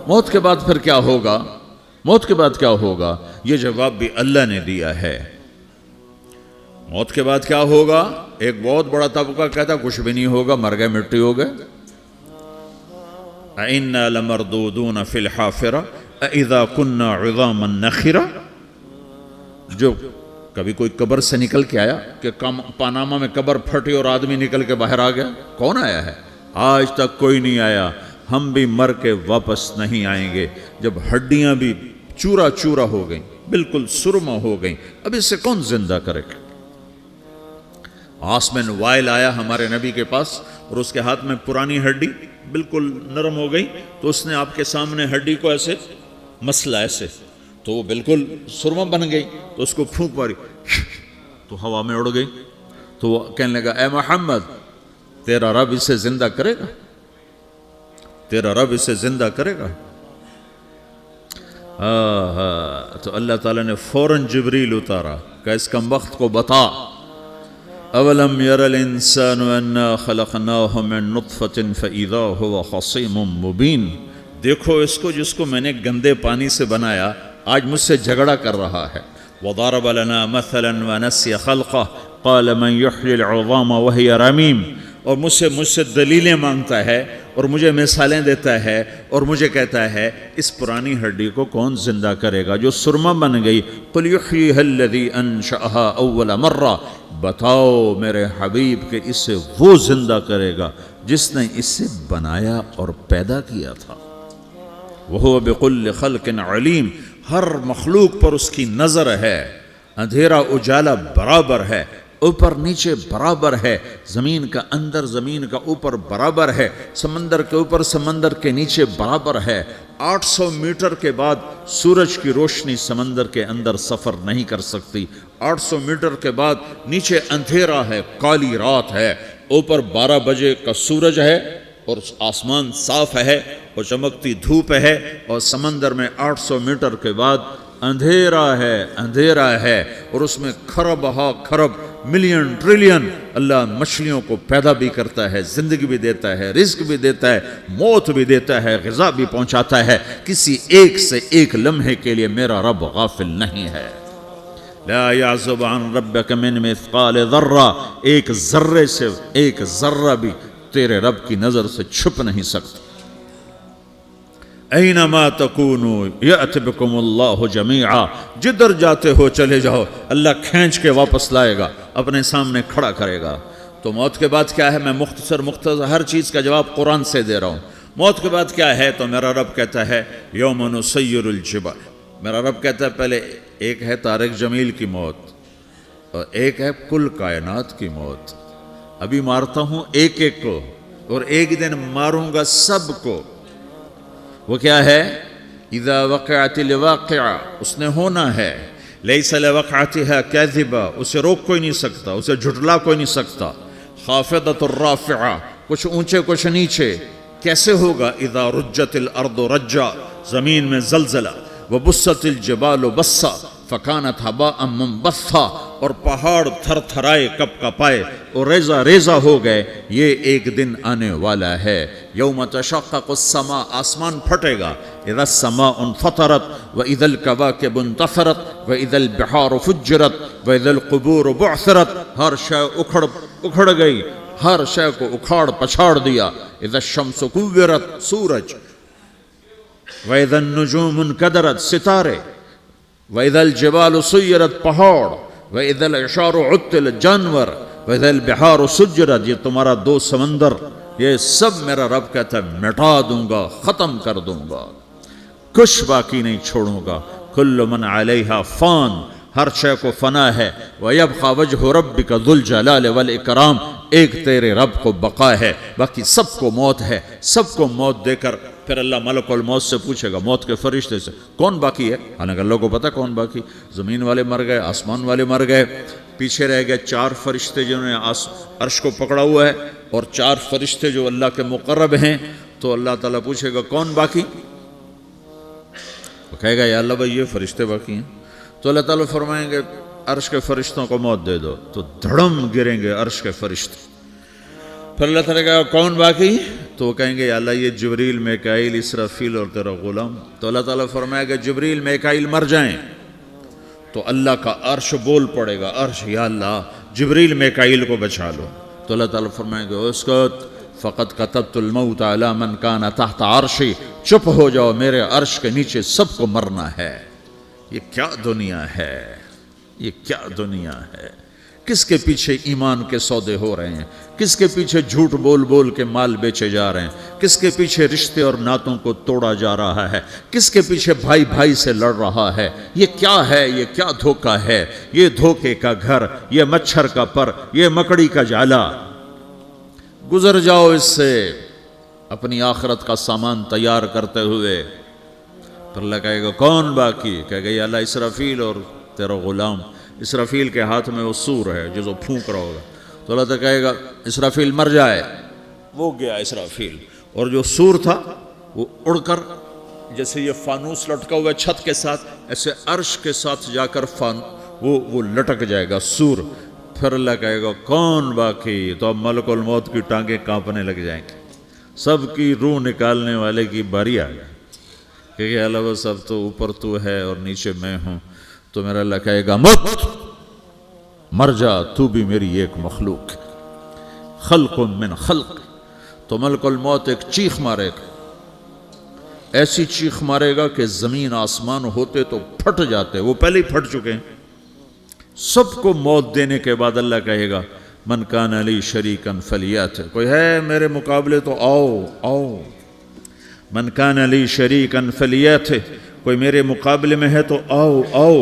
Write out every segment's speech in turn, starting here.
موت کے بعد پھر کیا ہوگا؟ موت کے بعد کیا ہوگا؟ یہ جواب بھی اللہ نے دیا ہے۔ موت کے بعد کیا ہوگا؟ ایک بہت بڑا طبقہ کہتا کچھ بھی نہیں ہوگا، مر گئے، مٹی ہو گئے۔ اِنَّا لَمَرْدُودُونَ فِي الْحَافِرَةِ اِذَا كُنَّا عِظَامًا نَخِرَةً۔ جو کبھی کوئی قبر سے نکل کے آیا کہ پاناما میں قبر پھٹی اور آدمی نکل کے باہر آ گیا؟ کون آیا ہے؟ آج تک کوئی نہیں آیا۔ ہم بھی مر کے واپس نہیں آئیں گے۔ جب ہڈیاں بھی چورا چورا ہو گئیں، بالکل سرما ہو گئیں، اب اس سے کون زندہ کرے گا؟ آسمین وائل آیا ہمارے نبی کے پاس اور اس کے ہاتھ میں پرانی ہڈی بالکل نرم ہو گئی، تو اس نے آپ کے سامنے ہڈی کو ایسے مسلا ایسے، تو وہ بالکل سرما بن گئی، تو اس کو پھونک ماری تو ہوا میں اڑ گئی۔ تو وہ کہنے لگا اے محمد، تیرا رب اسے زندہ کرے گا؟ تیرا رب اسے زندہ کرے گا؟ تو اللہ تعالیٰ نے فوراً جبریل اتارا کہ اس کم وقت کو بتا، اولم یر الانسان انا خلقناہ من نطفۃ فاذا هو خصیم مبین۔ دیکھو اس کو جس کو میں نے گندے پانی سے بنایا، آج مجھ سے جھگڑا کر رہا ہے۔ وضرب لنا مثلا ونسی خلقہ قال من یحیی العظام وہی رمیم۔ اور مجھ سے دلیلیں مانگتا ہے اور مجھے مثالیں دیتا ہے اور مجھے کہتا ہے اس پرانی ہڈی کو کون زندہ کرے گا جو سرما بن گئی؟ قل یحییھا الذی انشأھا اول مرہ۔ بتاؤ میرے حبیب کہ اسے وہ زندہ کرے گا جس نے اسے بنایا اور پیدا کیا تھا۔ وہو بکل خلق علیم۔ ہر مخلوق پر اس کی نظر ہے، اندھیرا اجالا برابر ہے، اوپر نیچے برابر ہے، زمین کا اندر زمین کا اوپر برابر ہے، سمندر کے اوپر سمندر کے نیچے برابر ہے۔ 800 میٹر کے بعد سورج کی روشنی سمندر کے اندر سفر نہیں کر سکتی۔ 800 میٹر کے بعد نیچے اندھیرا ہے، کالی رات ہے، اوپر 12 بجے کا سورج ہے اور آسمان صاف ہے اور چمکتی دھوپ ہے، اور سمندر میں 800 میٹر کے بعد اندھیرا ہے اور اس میں کھرب ہا کھرب ملین ٹریلین اللہ مچھلیوں کو پیدا بھی کرتا ہے، زندگی بھی دیتا ہے، رزق بھی دیتا ہے، موت بھی دیتا ہے، غذا بھی پہنچاتا ہے۔ کسی ایک سے ایک لمحے کے لیے میرا رب غافل نہیں ہے۔ لا يعزب عن ربك من مثقال ذرہ، ایک ذرے سے ایک ذرہ بھی تیرے رب کی نظر سے چھپ نہیں سکتا۔ اینما تکونوا یأت بکم اللہ جمیعا، جدھر جاتے ہو چلے جاؤ، اللہ کھینچ کے واپس لائے گا، اپنے سامنے کھڑا کرے گا۔ تو موت کے بعد کیا ہے؟ میں مختصر ہر چیز کا جواب قرآن سے دے رہا ہوں۔ موت کے بعد کیا ہے؟ تو میرا رب کہتا ہے یوم نسیر الجبال۔ میرا رب کہتا ہے پہلے ایک ہے طارق جمیل کی موت اور ایک ہے کل کائنات کی موت۔ ابھی مارتا ہوں ایک ایک کو اور ایک دن ماروں گا سب کو۔ وہ کیا ہے؟ اذا وقعت الواقعہ، اس نے ہونا ہے۔ لیس لوقعتها کاذبہ، اسے روک کوئی نہیں سکتا، اسے جھٹلا کوئی نہیں سکتا۔ خافضۃ الرافعہ، کچھ اونچے کچھ نیچے۔ کیسے ہوگا؟ اذا رجت الارض رجا، زمین میں زلزلہ۔ وبست الجبال بسا فکانت ہباء منبثا، اور پہاڑ تھر تھرائے کپ کپائے اور ریزہ ریزہ ہو گئے۔ یہ ایک دن آنے والا ہے۔ یوم تشقق السماء، آسمان پھٹے گا۔ اذا السماء انفطرت واذا الكواكب انتثرت واذا البحار فجرت واذا القبور بعثرت، ہر شے اکھڑ گئی، ہر شے کو اکھاڑ پچھاڑ دیا۔ اذا الشمس کورت، سورج۔ وَإِذَا النُّجُومُ انْكَدَرَتْ، ستارے۔ وَإِذَا الْجِبَالُ سُيِّرَتْ، پہاڑ۔ وَإِذَا الْعِشَارُ عُطِّلَتْ، جانور۔ وَإِذَا الْبِحَارُ سُجِّرَتْ، یہ تمہارا دو سمندر، یہ سب میرا رب کہتا ہے مٹا دوں گا، ختم کر دوں گا، کچھ باقی نہیں چھوڑوں گا۔ كُلُّ مَنْ عَلَيْهَا فان، ہر شے کو فنا ہے۔ وَيَبْقَى وَجْهُ رَبِّكَ ذُو الْجَلَالِ وَالْإِكْرَامِ، ایک تیرے رب کو بقا ہے، باقی سب کو موت ہے۔ سب کو موت دے کر پھر اللہ ملک الموت سے پوچھے گا، موت کے فرشتے سے، کون باقی ہے؟ حالانکہ اللہ کو پتہ کون باقی۔ زمین والے مر گئے، آسمان والے مر گئے، پیچھے رہ گئے 4 فرشتے جنہوں نے عرش کو پکڑا ہوا ہے، اور 4 فرشتے جو اللہ کے مقرب ہیں۔ تو اللہ تعالیٰ پوچھے گا کون باقی؟ وہ کہے گا یا اللہ بھائی یہ فرشتے باقی ہیں۔ تو اللہ تعالیٰ فرمائیں گے عرش کے فرشتوں کو موت دے دو، تو دھڑم گریں گے عرش کے فرشتے. پھر اللہ تعالیٰ کہا کون باقی؟ تو وہ کہیں گے یا اللہ یہ جبریل، میکائیل، اسرافیل اور تیرا غلام. تو اللہ تعالیٰ فرمائے گا جبریل میکائیل مر جائیں تو اللہ کا عرش بول پڑے گا، عرش یا اللہ جبریل میکائیل کو بچا لو. تو اللہ تعالیٰ فرمائے گا اسکت فقط کتبت الموت علی من کان تحت عرشی، چپ ہو جاؤ، میرے عرش کے نیچے سب کو مرنا ہے. یہ کیا دنیا ہے، یہ کیا دنیا ہے. کس کے پیچھے ایمان کے سودے ہو رہے ہیں، کس کے پیچھے جھوٹ بول بول کے مال بیچے جا رہے ہیں، کس کے پیچھے رشتے اور ناتوں کو توڑا جا رہا ہے، کس کے پیچھے بھائی بھائی سے لڑ رہا ہے. یہ کیا ہے، یہ کیا دھوکہ ہے، یہ دھوکے کا گھر، یہ مچھر کا پر، یہ مکڑی کا جالا. گزر جاؤ اس سے اپنی آخرت کا سامان تیار کرتے ہوئے. پھر اللہ کہے گا کون باقی؟ کہے گا یا اللہ اسرافیل اور تیرا غلام. اسرافیل کے ہاتھ میں وہ سور ہے جو پھونک رہا ہوگا. تو اللہ تعالیٰ کہے گا اسرافیل مر جائے. وہ گیا اسرافیل، اور جو سور تھا وہ اڑ کر جیسے یہ فانوس لٹکا ہوا ہے چھت کے ساتھ، ایسے عرش کے ساتھ جا کر وہ لٹک جائے گا سور. پھر اللہ کہے گا کون باقی؟ تو اب ملک الموت کی ٹانگیں کانپنے لگ جائیں گی. سب کی روح نکالنے والے کی باری آ گئی، کہ اللہ وہ سب تو اوپر تو ہے اور نیچے میں ہوں. تو میرا اللہ کہے گا مت، مر جا، تو بھی میری ایک مخلوق ہے، خلق من خلق. تو ملک الموت ایک چیخ مارے گا، ایسی چیخ مارے گا کہ زمین آسمان ہوتے تو پھٹ جاتے، وہ پہلے ہی پھٹ چکے ہیں. سب کو موت دینے کے بعد اللہ کہے گا من کان لی شریکا فلیات، کوئی ہے میرے مقابلے تو آؤ آؤ. من کان لی شریکا فلیات، کوئی میرے مقابلے میں ہے تو آؤ آؤ.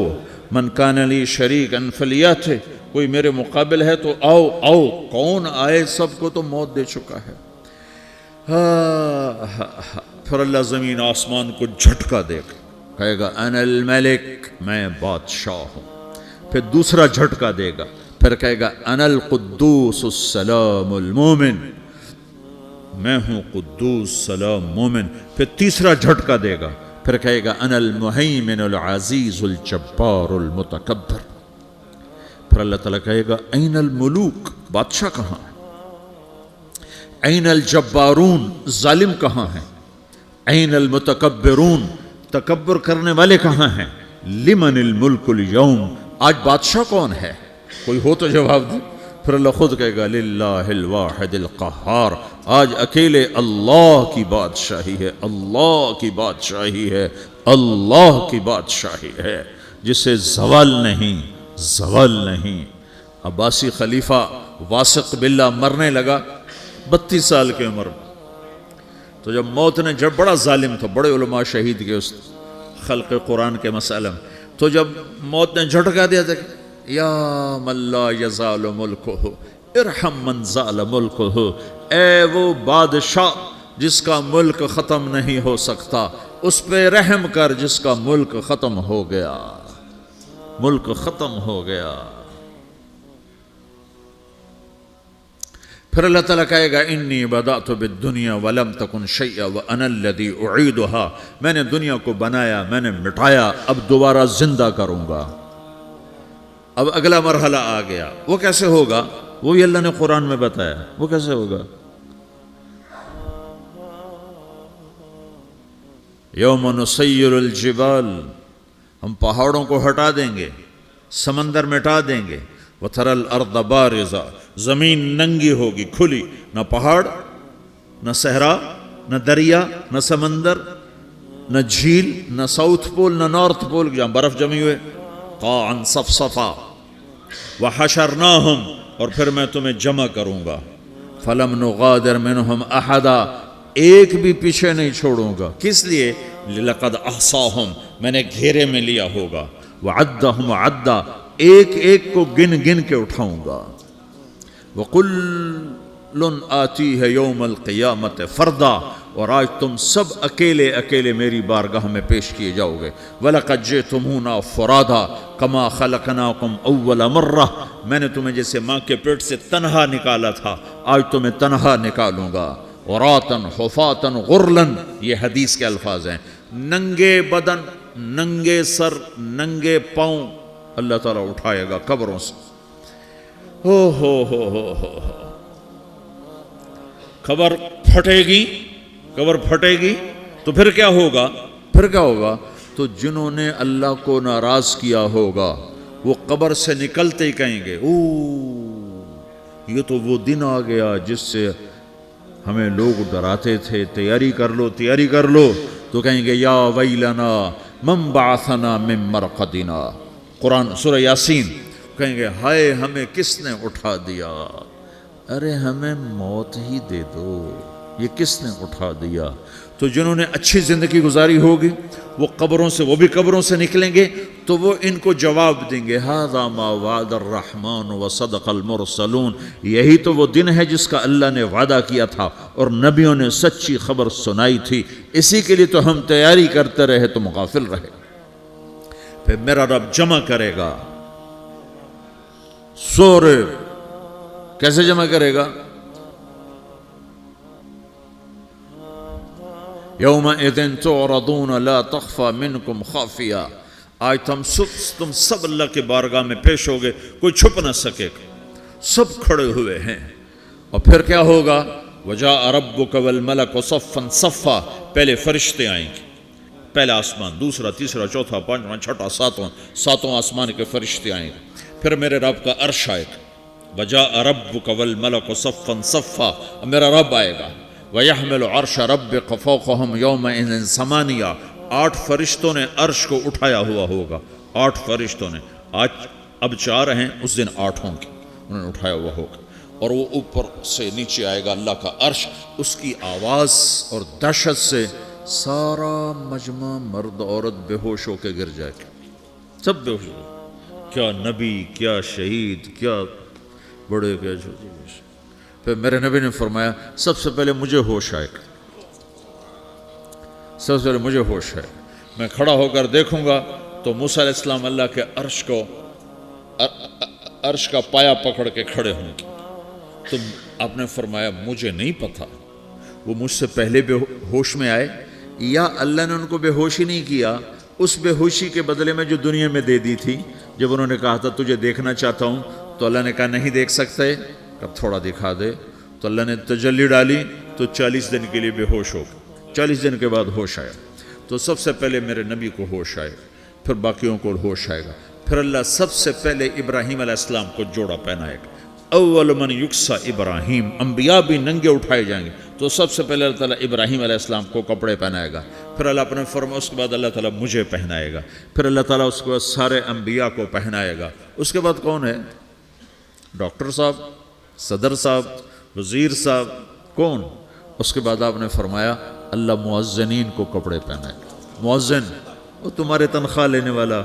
من کان لی شریکا فلیات، کوئی میرے مقابل ہے تو آؤ آؤ. کون آئے؟ سب کو تو موت دے چکا ہے. پھر اللہ زمین آسمان کو جھٹکا دے گا، کہے گا انا الملک، میں بادشاہ ہوں. پھر دوسرا جھٹکا دے گا، پھر کہے گا انا القدوس السلام المومن، میں ہوں قدوس سلام مومن. پھر تیسرا جھٹکا دے گا، پھر کہے گا انا المہیمن العزیز الجبار المتکبر. پھر اللہ تعالیٰ کہے گا این الملوک، بادشاہ کہاں ہے؟ این الجبارون، ظالم کہاں ہیں؟ این المتکبرون، تکبر کرنے والے کہاں ہیں؟ لمن الملک اليوم، آج بادشاہ کون ہے؟ کوئی ہو تو جواب دے. پھر اللہ خود کہے گا للہ الواحد القہار، آج اکیلے اللہ کی بادشاہی ہے، اللہ کی بادشاہی ہے، اللہ کی بادشاہی ہے، جسے زوال نہیں، زوال نہیں. عباسی خلیفہ واثق باللہ مرنے لگا 32 سال کی عمر میں. تو جب موت نے، جب بڑا ظالم تھا، بڑے علماء شہید کے اس خلق قرآن کے مسئلہ میں، تو جب موت نے جھٹکا دیا تھا یا من لا یزال ملکہ ارحم من زال ملکہ، اے وہ بادشاہ جس کا ملک ختم نہیں ہو سکتا، اس پہ رحم کر جس کا ملک ختم ہو گیا، ملک ختم ہو گیا. پھر اللہ تعالیٰ کہے گا انی بدأت بالدنیا ولم تکن شیئا وانا الذی اعیدہا، میں نے دنیا کو بنایا، میں نے مٹایا، اب دوبارہ زندہ کروں گا. اب اگلا مرحلہ آ گیا. وہ کیسے ہوگا؟ وہ بھی اللہ نے قرآن میں بتایا. وہ کیسے ہوگا؟ یوم نسیر الجبال، ہم پہاڑوں کو ہٹا دیں گے، سمندر مٹا دیں گے. وتری الارض بارزہ، زمین ننگی ہوگی، کھلی، نہ پہاڑ، نہ صحرا، نہ دریا، نہ سمندر، نہ جھیل، نہ ساؤتھ پول، نہ نارتھ پول جہاں برف جمی ہوئے. قاعا صفصفا وحشرناہم، اور پھر میں تمہیں جمع کروں گا. فلم نغادر منہم احدا، ایک بھی پیچھے نہیں چھوڑوں گا. کس لیے؟ لقد احصاہم، میں نے گھیرے میں لیا ہوگا. وعدہم عدا، ایک ایک کو گن گن کے اٹھاؤں گا. وَقُلٌ آتِيهَ يَوْمَ الْقِيَامَةِ فَرْدًا، اور آج تم سب اکیلے اکیلے میری بارگاہ میں پیش کیے جاؤ گے. وَلَقَدْ جِئْتُمُونَا فُرَادًا كَمَا خَلَقْنَاكُمْ أَوَّلَ مَرَّةٍ، میں نے تمہیں جیسے ماں کے پیٹ سے تنہا نکالا تھا، آج تمہیں تنہا نکالوں گا. عُرَاةً حُفَاةً غُرْلًا، یہ حدیث کے الفاظ ہیں. ننگے بدن، ننگے سر، ننگے پاؤں، اللہ تعالیٰ اٹھائے گا قبروں سے. ہو قبر پھٹے گی تو پھر کیا ہوگا؟ تو جنہوں نے اللہ کو ناراض کیا ہوگا وہ قبر سے نکلتے ہی کہیں گے یہ تو وہ دن آ گیا جس سے ہمیں لوگ ڈراتے تھے، تیاری کر لو. تو کہیں گے یا ویلنا من بعثنا من مرقدنا، قرآن سورہ یاسین. کہیں گے ہائے ہمیں کس نے اٹھا دیا، ارے ہمیں موت ہی دے دو، یہ کس نے اٹھا دیا. تو جنہوں نے اچھی زندگی گزاری ہوگی وہ بھی قبروں سے نکلیں گے تو وہ ان کو جواب دیں گے ھذا ما وعد الرحمن وصدق المرسلون، یہی تو وہ دن ہے جس کا اللہ نے وعدہ کیا تھا اور نبیوں نے سچی خبر سنائی تھی، اسی کے لیے تو ہم تیاری کرتے رہے تم غافل رہے. پھر میرا رب جمع کرے گا سورے. کیسے جمع کرے گا؟ یومئذ تعرضون لا تخفى منکم خافیہ. آج تم سب اللہ کے بارگاہ میں پیش ہوگے، کوئی چھپ نہ سکے گا، سب کھڑے ہوئے ہیں. اور پھر کیا ہوگا؟ وجاء ربک والملک صفا صفا. پہلے فرشتے آئیں گے، پہلا آسمان، دوسرا، تیسرا، چوتھا، پانچواں، چھٹا، ساتواں آسمان کے فرشتے آئیں گے. پھر میرے رب کا عرش آئے گا. وجاء ربک والملک صفا صفا. میرا رب آئے گا. وَيَحْمِلُ عَرْشَ رَبِّكَ فَوْقَهُمْ يَوْمَئِذٍ ثَمَانِيَةٌ. 8 فرشتوں نے عرش کو اٹھایا ہوا ہوگا. 8 فرشتوں نے، اب 4 ہیں، اس دن 8 ہوں گے، انہوں نے اٹھایا ہوا ہوگا. اور وہ اوپر سے نیچے آئے گا اللہ کا عرش. اس کی آواز اور دہشت سے سارا مجمع مرد عورت بے ہوش ہو کے گر جائے گا، سب بے ہوش ہو. کیا نبی، کیا شہید، کیا بڑے، کیا چھوٹے. پھر میرے نبی نے فرمایا سب سے پہلے مجھے ہوش آئے گا، سب سے پہلے مجھے ہوش ہے. میں کھڑا ہو کر دیکھوں گا تو موسیٰ علیہ السلام اللہ کے عرش کا پایا پکڑ کے کھڑے ہوں گے. تو آپ نے فرمایا مجھے نہیں پتا وہ مجھ سے پہلے بے ہوش میں آئے یا اللہ نے ان کو بے ہوش ہی نہیں کیا، اس بے ہوشی کے بدلے میں جو دنیا میں دے دی تھی. جب انہوں نے کہا تھا تجھے دیکھنا چاہتا ہوں تو اللہ نے کہا نہیں دیکھ سکتے، اب تھوڑا دکھا دے. تو اللہ نے تجلی ڈالی تو 40 دن کے لیے بے ہوش ہو گئے. 40 دن کے بعد ہوش آیا. تو سب سے پہلے میرے نبی کو ہوش آئے، پھر باقیوں کو ہوش آئے گا. پھر اللہ سب سے پہلے ابراہیم علیہ السلام کو جوڑا پہنائے گا. اول من یکسا ابراہیم. انبیاء بھی ننگے اٹھائے جائیں گے تو سب سے پہلے اللہ تعالیٰ ابراہیم علیہ السلام کو کپڑے پہنائے گا. پھر اللہ اپنے فرما، اس کے بعد اللہ تعالیٰ مجھے پہنائے گا. پھر اللہ تعالیٰ اس کے بعد سارے انبیاء کو پہنائے گا. اس کے بعد کون ہے؟ ڈاکٹر صاحب، صدر صاحب، وزیر صاحب، کون؟ اس کے بعد آپ نے فرمایا اللہ مؤذنین کو کپڑے پہنائے گا. مؤذن وہ تمہارے تنخواہ لینے والا،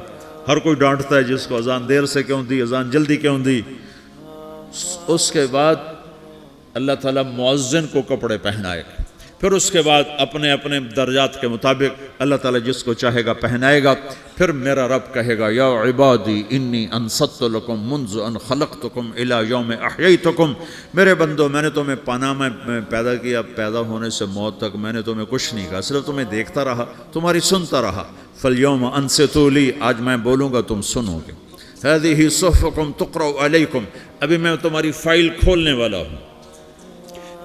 ہر کوئی ڈانٹتا ہے جس کو اذان دیر سے کیوں دی، اذان جلدی کیوں دی. اس کے بعد اللہ تعالیٰ مؤذن کو کپڑے پہنائے گا. پھر اس کے بعد اپنے اپنے درجات کے مطابق اللہ تعالیٰ جس کو چاہے گا پہنائے گا. پھر میرا رب کہے گا یا عبادی انی انصت لکم منذ ان خلقتکم الی یوم احییتکم. میرے بندو، میں نے تمہیں پاناہ میں پیدا کیا، پیدا ہونے سے موت تک میں نے تمہیں کچھ نہیں کہا، صرف تمہیں دیکھتا رہا، تمہاری سنتا رہا. فالیوم انصتوا لی، آج میں بولوں گا تم سنو گے. ہذہ صحفکم تقرأ علیکم، ابھی میں تمہاری فائل کھولنے والا ہوں.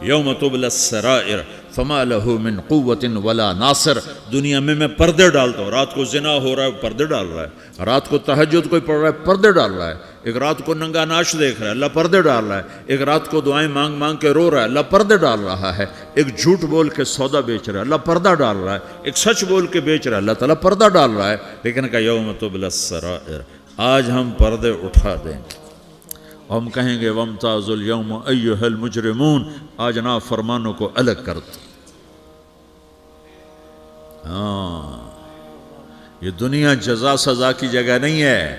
یوم تبلی السرائر فما لہ من قوت ولا ناصر. دنیا میں پردے ڈالتا ہوں. رات کو زنا ہو رہا ہے، پردے ڈال رہا ہے. رات کو تہجد کوئی پڑھ رہا ہے، پردے ڈال رہا ہے. ایک رات کو ننگا ناچ دیکھ رہا ہے، اللہ پردے ڈال رہا ہے. ایک رات کو دعائیں مانگ مانگ کے رو رہا ہے، اللہ پردے ڈال رہا ہے. ایک جھوٹ بول کے سودا بیچ رہا ہے، اللہ پردہ ڈال رہا ہے. ایک سچ بول کے بیچ رہا ہے، اللہ تعالیٰ پردہ ڈال رہا ہے. لیکن کہ یوم تبلی السرائر، آج ہم پردے اٹھا دیں گے. ہم کہیں گے وامتازوا اليوم ایھا المجرمون، آج نافرمانوں کو الگ کر دو. یہ دنیا جزا سزا کی جگہ نہیں ہے،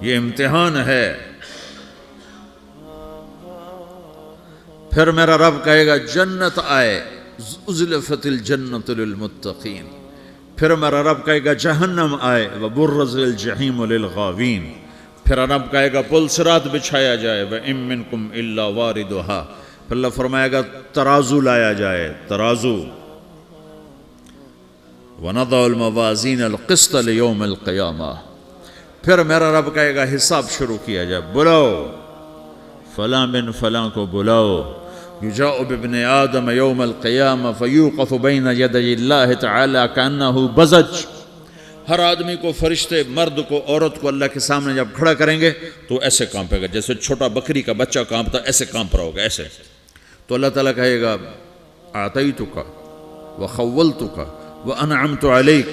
یہ امتحان ہے. پھر میرا رب کہے گا جنت آئے، ازلفت الجنت للمتقین. پھر میرا رب کہے گا جہنم آئے، وبرز الجحیم للغاوین. پھر رب کہے گا پل صراط بچھایا جائے، وَإِن مِّنكُمْ إِلَّا وَارِدُهَا. پھر اللہ فرمائے گا ترازو لایا جائے، ترازو. وَنَضَعُ الْمَوَازِينَ الْقِسْطَ لِيَوْمِ الْقِيَامَةِ. پھر میرا رب کہے گا حساب شروع کیا جائے، بلاؤ فلاں بن فلاں کو بلاؤ، یجاء بابن آدم یوم القیامہ فیوقف بین یدی اللہ تعالی کانہ بزج۔ ہر آدمی کو، فرشتے، مرد کو، عورت کو اللہ کے سامنے جب کھڑا کریں گے تو ایسے کانپے گا جیسے چھوٹا بکری کا بچہ کانپتا، ایسے کانپ رہا ہوگا ایسے۔ تو اللہ تعالیٰ کہے گا اعطیتک وخولتک وانعمت علیک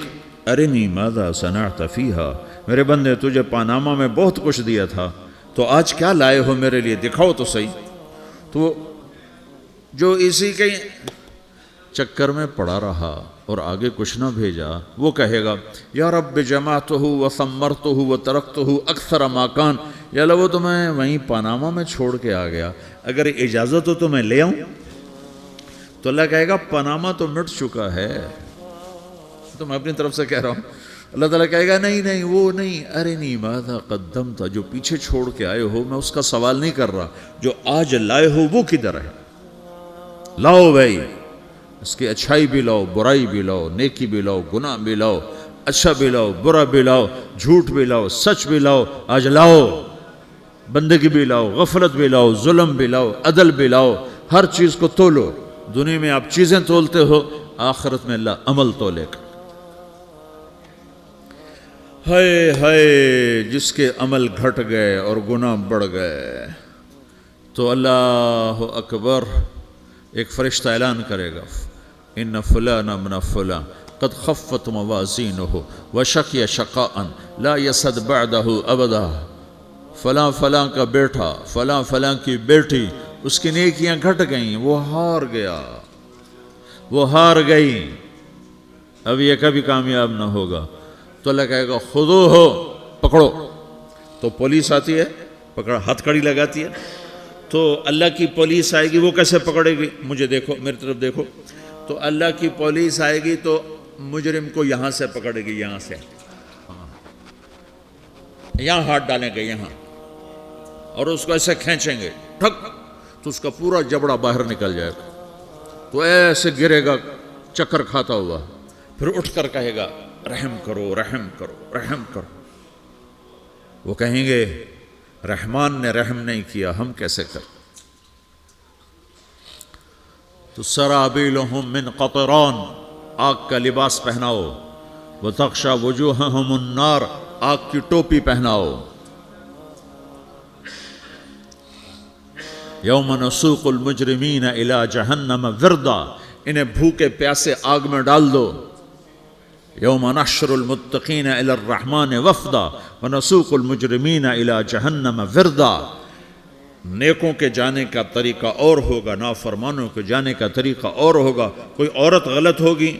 ارنی ماذا صنعت فیہا، میرے بندے تجھے پاناما میں بہت کچھ دیا تھا، تو آج کیا لائے ہو میرے لیے، دکھاؤ تو صحیح۔ تو جو اسی کے چکر میں پڑا رہا اور آگے کچھ نہ بھیجا، وہ کہے گا یا رب جمعتہ وثمرتہ وترکتہ اکثر ما کان، یا اللہ وہ تو میں وہیں پاناما میں چھوڑ کے آ گیا، اگر اجازت ہو تو میں لے آؤں؟ تو اللہ کہے گا پاناما تو مٹ چکا ہے، تو میں اپنی طرف سے کہہ رہا ہوں۔ اللہ تعالیٰ کہے گا نہیں نہیں وہ نہیں، ارنی ماذا قدمت، جو پیچھے چھوڑ کے آئے ہو میں اس کا سوال نہیں کر رہا، جو آج لائے ہو وہ کدھر ہے، لاؤ بھائی، اس کی اچھائی بھی لاؤ، برائی بھی لاؤ، نیکی بھی لاؤ، گناہ بھی لاؤ، اچھا بھی لاؤ، برا بھی لاؤ، جھوٹ بھی لاؤ، سچ بھی لاؤ، آج لاؤ، بندگی بھی لاؤ، غفلت بھی لاؤ، ظلم بھی لاؤ، عدل بھی لاؤ، ہر چیز کو تولو۔ دنیا میں آپ چیزیں تولتے ہو، آخرت میں اللہ عمل تولے گا۔ ہائے ہائے جس کے عمل گھٹ گئے اور گناہ بڑھ گئے، تو اللہ اکبر، ایک فرشتہ اعلان کرے گا ان فلان من فلان قد خفت موازینہ وشقی شقاء لا یسد بعدہ ابدا، فلاں فلاں کا بیٹا، فلاں فلاں کی بیٹی، اس کی نیکیاں گھٹ گئیں، وہ ہار گیا، وہ ہار گئی، اب یہ کبھی کامیاب نہ ہوگا۔ تو اللہ کہے گا خودو ہو، پکڑو۔ تو پولیس آتی ہے، پکڑا، ہتھ کڑی لگاتی ہے، تو اللہ کی پولیس آئے گی، وہ کیسے پکڑے گی؟ مجھے دیکھو، میری طرف دیکھو۔ تو اللہ کی پولیس آئے گی تو مجرم کو یہاں سے پکڑے گی، یہاں سے، یہاں ہاتھ ڈالیں گے یہاں، اور اس کو ایسے کھینچیں گے، ٹھک، تو اس کا پورا جبڑا باہر نکل جائے گا، تو ایسے گرے گا چکر کھاتا ہوا، پھر اٹھ کر کہے گا رحم کرو، رحم کرو، رحم کرو۔ وہ کہیں گے رحمان نے رحم نہیں کیا، ہم کیسے کر؟ تو سرابیلہم من قطران، آگ کا لباس پہناؤ، وتغشا وجوہہم النار، آگ کی ٹوپی پہناؤ۔ یوم نسوق المجرمین الی جہنم وردا، انہیں بھوکے پیاسے آگ میں ڈال دو۔ یوم نحشر المتقین الی الرحمن وفدا ونسوق المجرمین الی جہنم وردا، نیکوں کے جانے کا طریقہ اور ہوگا، نافرمانوں کے جانے کا طریقہ اور ہوگا۔ کوئی عورت غلط ہوگی،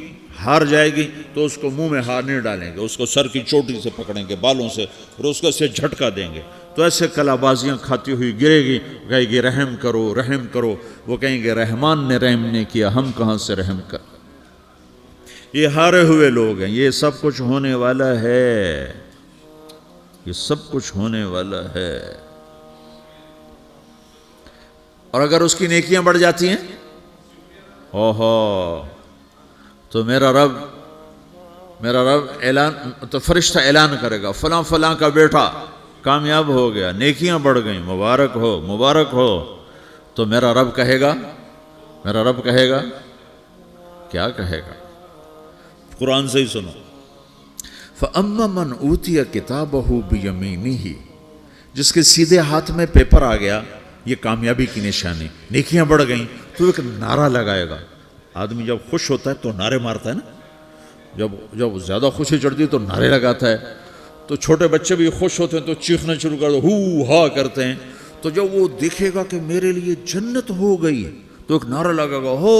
ہار جائے گی، تو اس کو منہ میں ہار نہیں ڈالیں گے، اس کو سر کی چوٹی سے پکڑیں گے، بالوں سے، اور اس کو اسے جھٹکا دیں گے، تو ایسے کلا بازیاں کھاتی ہوئی گرے گی، کہے گی رحم کرو، رحم کرو۔ وہ کہیں گے رحمان نے رحم نہیں کیا، ہم کہاں سے رحم کر؟ یہ ہارے ہوئے لوگ ہیں، یہ سب کچھ ہونے والا ہے، یہ سب کچھ ہونے والا ہے۔ اور اگر اس کی نیکیاں بڑھ جاتی ہیں، اوہو، تو میرا رب اعلان، تو فرشتہ اعلان کرے گا فلاں فلاں کا بیٹا کامیاب ہو گیا، نیکیاں بڑھ گئیں، مبارک ہو، مبارک ہو۔ تو میرا رب کہے گا کیا کہے گا؟ قرآن سے ہی سنو۔ فَأَمَّا مَنْ أُوتِيَ كِتَابَهُ بِيَمِينِهِ، جس کے سیدھے ہاتھ میں پیپر آ گیا، یہ کامیابی کی نشانی، نیکیاں بڑھ گئیں، تو ایک نعرہ لگائے گا۔ آدمی جب خوش ہوتا ہے تو نعرے مارتا ہے نا، جب زیادہ خوشی چڑھتی ہے تو نعرے لگاتا ہے۔ تو چھوٹے بچے بھی خوش ہوتے ہیں تو چیخنا شروع کر دو، ہو ہا کرتے ہیں۔ تو جب وہ دیکھے گا کہ میرے لیے جنت ہو گئی، تو ایک نعرہ لگے گا، ہو،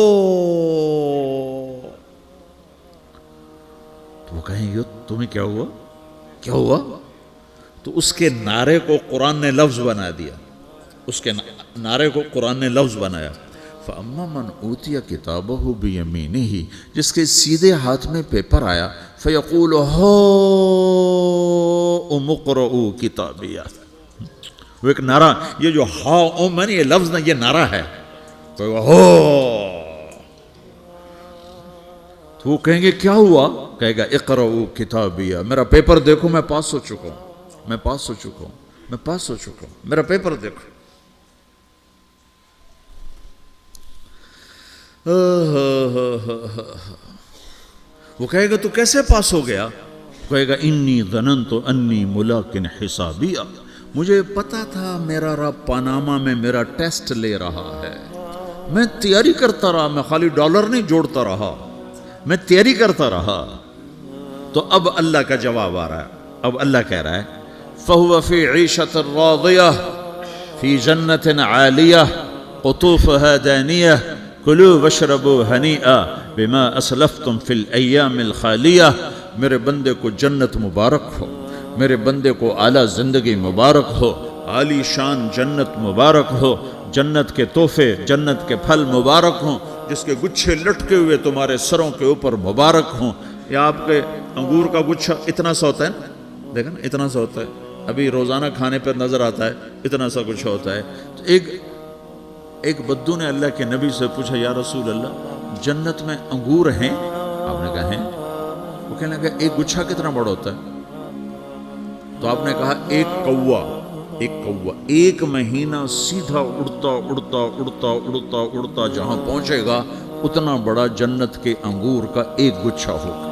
تو وہ کہیں گے تمہیں کیا ہوا، کیا ہوا؟ تو اس کے نعرے کو قرآن نے لفظ بنا دیا، اس کے نعرے کو قرآن نے لفظ بنایا۔ فَأَمَّا مَنْ أُوتِيَ كِتَابَهُ بِيَمِينِهِ، جس کے سیدھے ہاتھ میں پیپر آیا، فَيَقُولُ هَاؤْمُ اقْرَءُوا كِتَابِيَهْ، وہ ایک نعرہ، یہ جو ہاؤم ہے نا، یہ لفظ نہ، یہ نعرہ ہے، تو وہ کہیں گے کیا ہوا؟ کہے گا اقرؤوا کتابیہ، میرا پیپر دیکھو، میں پاس ہو چکا ہوں، میں پاس ہو چکا ہوں، میں پاس ہو چکا ہوں، میرا پیپر دیکھو۔ وہ کہے گا تو کیسے پاس ہو گیا؟ کہے گا انی ظننت انی ملاقٍ حسابیہ، مجھے پتا تھا میرا رب پاناما میں میرا ٹیسٹ لے رہا ہے، میں تیاری کرتا رہا، میں خالی ڈالر نہیں جوڑتا رہا، میں تیاری کرتا رہا۔ تو اب اللہ کا جواب آ رہا ہے، اب اللہ کہہ رہا ہے فَهُوَ فِي عِيشَةٍ رَاضِيَةٍ فِي جَنَّةٍ عَالِيَةٍ قُطُوفُهَا دَانِيَةٌ كُلُوا وَاشْرَبُوا هَنِيئًا بِمَا أَسْلَفْتُمْ فِي الْأَيَّامِ الْخَالِيَةِ، میرے بندے کو جنت مبارک ہو، میرے بندے کو اعلیٰ زندگی مبارک ہو، عالی شان جنت مبارک ہو، جنت کے تحفے، جنت کے پھل مبارک ہوں، جس کے گچھے لٹکے ہوئے تمہارے سروں کے اوپر مبارک ہوں۔ یا آپ کے انگور کا گچھا اتنا سا ہوتا ہے نا، دیکھا نا اتنا سا ہوتا ہے، ابھی روزانہ کھانے پر نظر آتا ہے، اتنا سا گچھا ہوتا ہے۔ تو ایک بدو نے اللہ کے نبی سے پوچھا یا رسول اللہ جنت میں انگور ہیں؟ آپ نے کہا ہیں۔ وہ کہنے لگا ایک گچھا کتنا بڑا ہوتا ہے؟ تو آپ نے کہا ایک کوا ایک مہینہ سیدھا اڑتا اڑتا اڑتا اڑتا اڑتا جہاں پہنچے گا اتنا بڑا جنت کے انگور کا ایک گچھا ہوگا۔